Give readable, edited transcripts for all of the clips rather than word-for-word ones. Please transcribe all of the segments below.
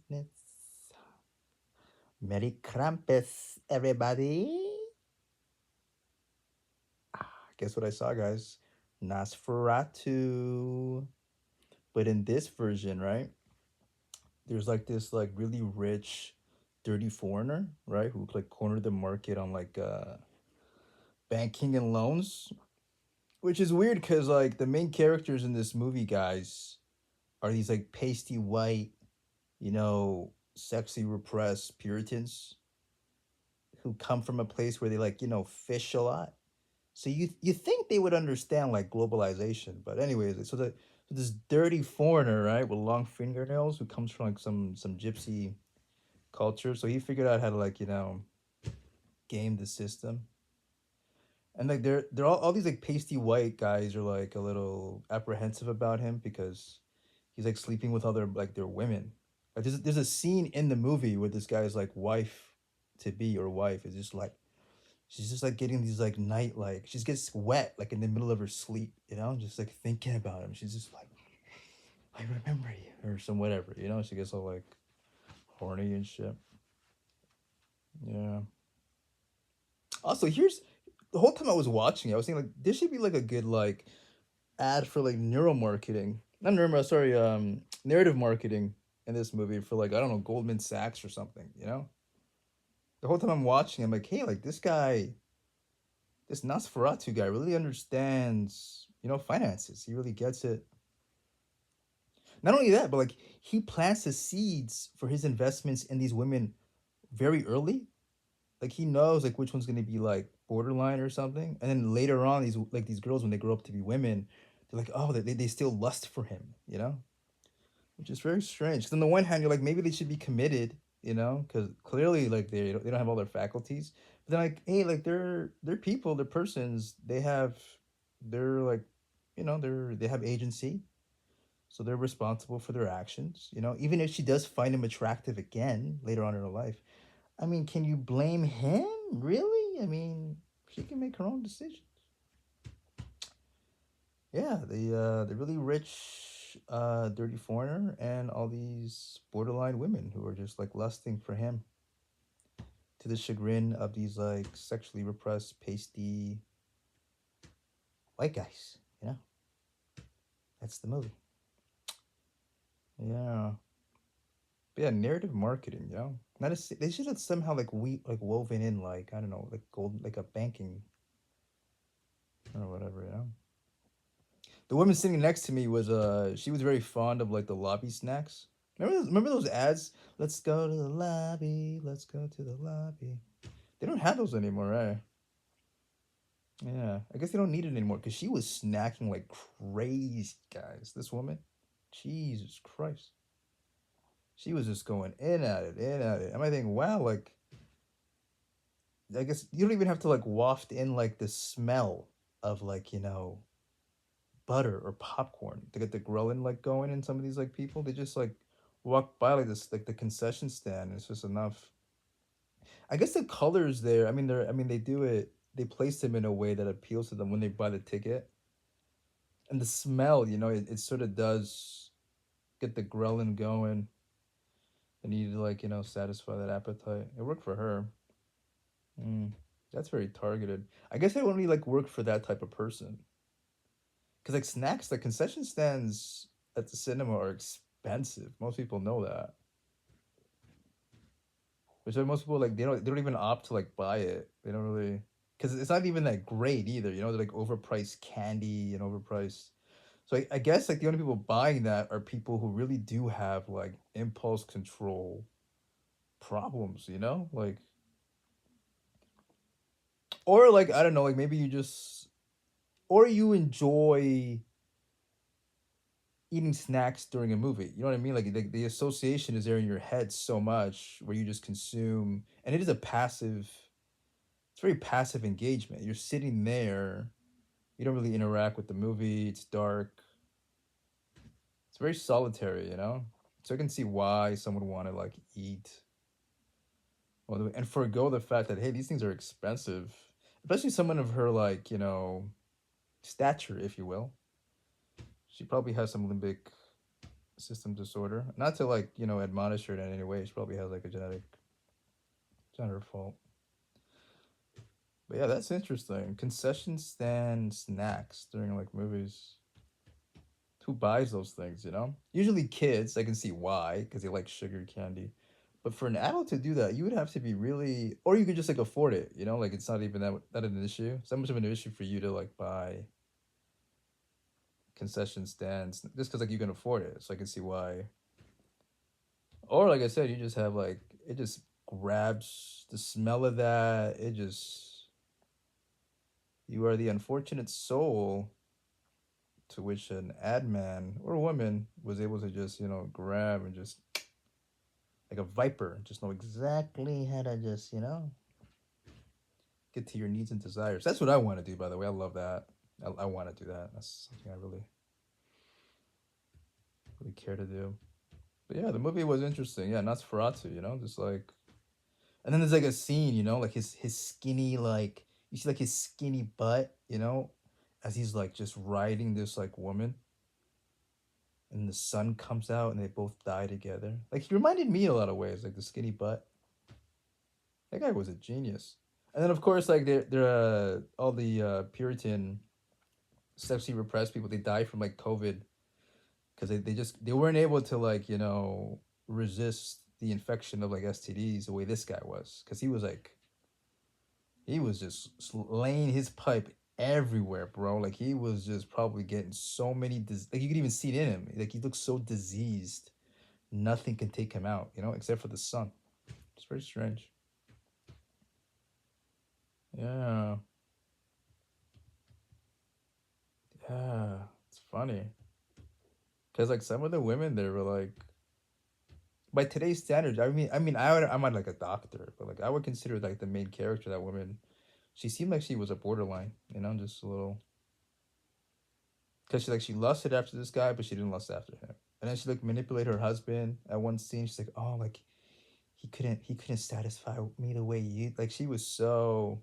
forgiveness. Merry Krampus, everybody. Guess what I saw, guys? Nosferatu. But in this version, right? There's like this like really rich, dirty foreigner, right? Who like cornered the market on like banking and loans, which is weird because like the main characters in this movie, guys, are these like pasty white, sexy repressed Puritans who come from a place where they like fish a lot. So you think they would understand like globalization, but anyways, so this dirty foreigner, right, with long fingernails, who comes from like some gypsy culture. So he figured out how to like game the system. And like they're all these like pasty white guys are like a little apprehensive about him because he's like sleeping with other like their women. Like there's a scene in the movie where this guy's like wife to be or wife is just like she's just like getting these like night like she gets wet like in the middle of her sleep, just like thinking about him. She's just like, I remember you or some whatever, She gets all like horny and shit. Yeah. Also, here's the whole time I was watching, I was thinking like this should be like a good like ad for like neuromarketing. Not neuro, sorry, narrative marketing in this movie for like I don't know Goldman Sachs or something. The whole time I'm watching, I'm like, hey, like this guy, this Nosferatu guy really understands, finances. He really gets it. Not only that, but like he plants the seeds for his investments in these women very early. Like he knows like which one's gonna be like borderline or something. And then later on, these girls when they grow up to be women, they're like, oh, they still lust for him. Which is very strange. Because on the one hand, you're like, maybe they should be committed, because clearly like they don't have all their faculties. But then like, hey, like they're people, they're persons. They're like, they have agency, so they're responsible for their actions. Even if she does find him attractive again later on in her life, I mean, can you blame him? Really? I mean, she can make her own decisions. Yeah, the really rich, dirty foreigner, and all these borderline women who are just like lusting for him, to the chagrin of these like sexually repressed, pasty white guys. That's the movie. Yeah, but yeah, narrative marketing. Not they should have somehow like woven in like I don't know like gold like a banking or whatever. The woman sitting next to me was she was very fond of like the lobby snacks. Remember those ads? Let's go to the lobby. Let's go to the lobby. They don't have those anymore, right? Yeah, I guess they don't need it anymore because she was snacking like crazy, guys. This woman, Jesus Christ, she was just going in at it, in at it. I might think, wow, like I guess you don't even have to like waft in like the smell of like butter or popcorn to get the ghrelin like going in some of these like people. They just like walk by like this like the concession stand. It's just enough. I guess the colors there. I mean they do it. They place them in a way that appeals to them when they buy the ticket, and the smell. It sort of does get the ghrelin going. They need to like satisfy that appetite. It worked for her. Mm, that's very targeted. I guess I only like work for that type of person. Cause like snacks, like concession stands at the cinema are expensive. Most people know that. Which like most people like they don't even opt to like buy it. They don't really because it's not even that great either. They're like overpriced candy and overpriced. So I guess like the only people buying that are people who really do have like impulse control problems. Like or like I don't know, like maybe you just or you enjoy eating snacks during a movie. You know what I mean? Like the association is there in your head so much where you just consume, and it is a passive. It's very passive engagement. You're sitting there. You don't really interact with the movie. It's dark. It's very solitary. So I can see why someone would want to like eat, well, and forego the fact that hey, these things are expensive, especially someone of her like stature, if you will. She probably has some limbic system disorder. Not to like admonish her in any way. She probably has like a genetic. It's not her fault. But yeah, that's interesting. Concession stand snacks during like movies. Who buys those things? Usually kids. I can see why because they like sugar candy. But for an adult to do that, you would have to be really, or you could just like afford it. Like it's not even that an issue. It's not much of an issue for you to like buy concession stands just because like you can afford it. So I can see why. Or like I said, you just have like it just grabs the smell of that. It just you are the unfortunate soul to which an ad man or a woman was able to just grab and just like a viper, just know exactly how to just get to your needs and desires. That's what I want to do. By the way, I love that. I want to do that. That's something I really care to do. But yeah, the movie was interesting. Yeah, Nosferatu. Just like, and then there's like a scene. Like his skinny like you see like his skinny butt. As he's like just riding this like woman, and the sun comes out, and they both die together. Like he reminded me a lot of ways, like the skinny butt. That guy was a genius. And then of course like they're all the Puritan sexually repressed people. They die from like COVID because they weren't able to like resist the infection of like STDs the way this guy was because he was just laying his pipe everywhere, bro. Like he was just probably getting so many like you could even see it in him. Like he looks so diseased. Nothing can take him out, except for the sun. It's very strange. Yeah, yeah. It's funny because like some of the women there were like by today's standards. I'm not like a doctor, but like I would consider like the main character, that woman. She seemed like she was a borderline, just a little. Because she lusted after this guy, but she didn't lust after him. And then she like manipulated her husband at one scene. She's like, oh, like he couldn't satisfy me the way you like. She was so.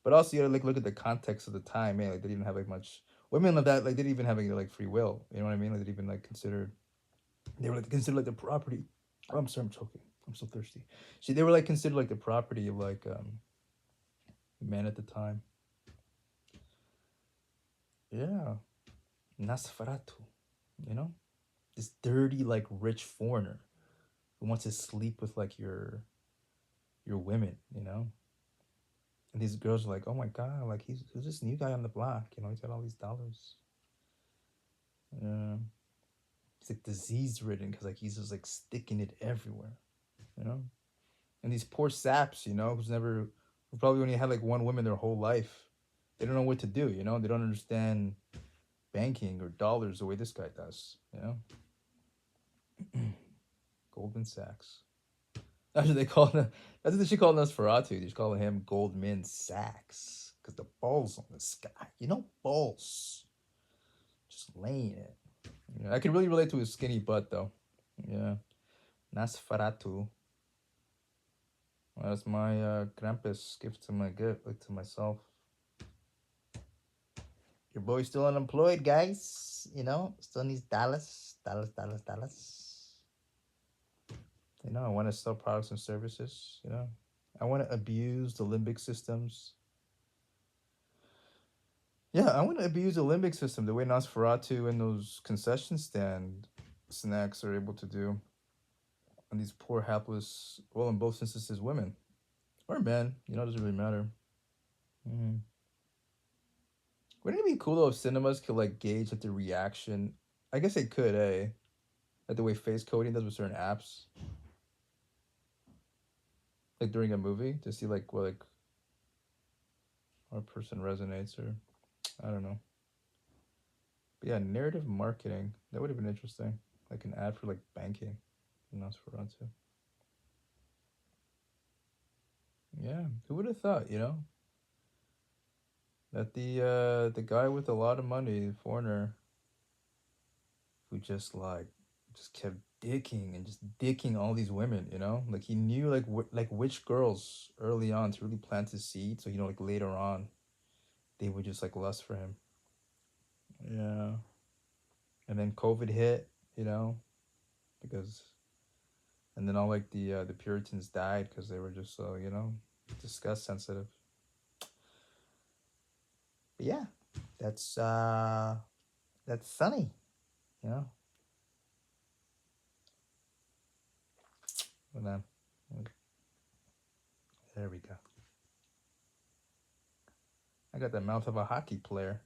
But also you gotta like look at the context of the time, man. Like they didn't have like much women like that. Like they didn't even have any like free will. You know what I mean? Like they didn't even like considered. They were like considered like the property. Oh, I'm sorry, I'm choking. I'm so thirsty. They were like considered like the property of like men at the time. Yeah, Nosferatu. You know, this dirty like rich foreigner who wants to sleep with like your women. And these girls are like, oh my god, like he's this new guy on the block. He's got all these dollars. Yeah, he's like disease ridden because like he's just like sticking it everywhere. You know, and these poor saps, who probably only had like one woman their whole life. They don't know what to do. They don't understand banking or dollars the way this guy does. Goldman Sachs. That's what they call him. That's what she called Nosferatu. They call him Goldman Sachs because the balls on this guy. Balls. Just laying it. Yeah, I can really relate to his skinny butt though. Yeah, Nosferatu. Well, that's my Krampus gift to my gift, like to myself. Your boy's still unemployed, guys. Still needs dollars, dollars, dollars, dollars. I want to sell products and services. I want to abuse the limbic systems. Yeah, I want to abuse the limbic system the way Nosferatu and those concession stand snacks are able to do. And these poor, hapless, well, in both instances, women or men. It doesn't really matter. Mm. Wouldn't it be cool though if cinemas could like gauge like the reaction? I guess they could, like the way face coding does with certain apps, like during a movie to see like what person resonates or I don't know. But yeah, narrative marketing that would have been interesting, like an ad for like banking, and that's for too. Yeah, who would have thought? That the guy with a lot of money, the foreigner, who just kept dicking and just dicking all these women. Like he knew like like which girls early on to really plant his seed, so like later on they would just like lust for him. Yeah, and then COVID hit. because and then all like the Puritans died because they were just so disgust sensitive. But yeah, that's funny, you know. But there we go. I got the mouth of a hockey player.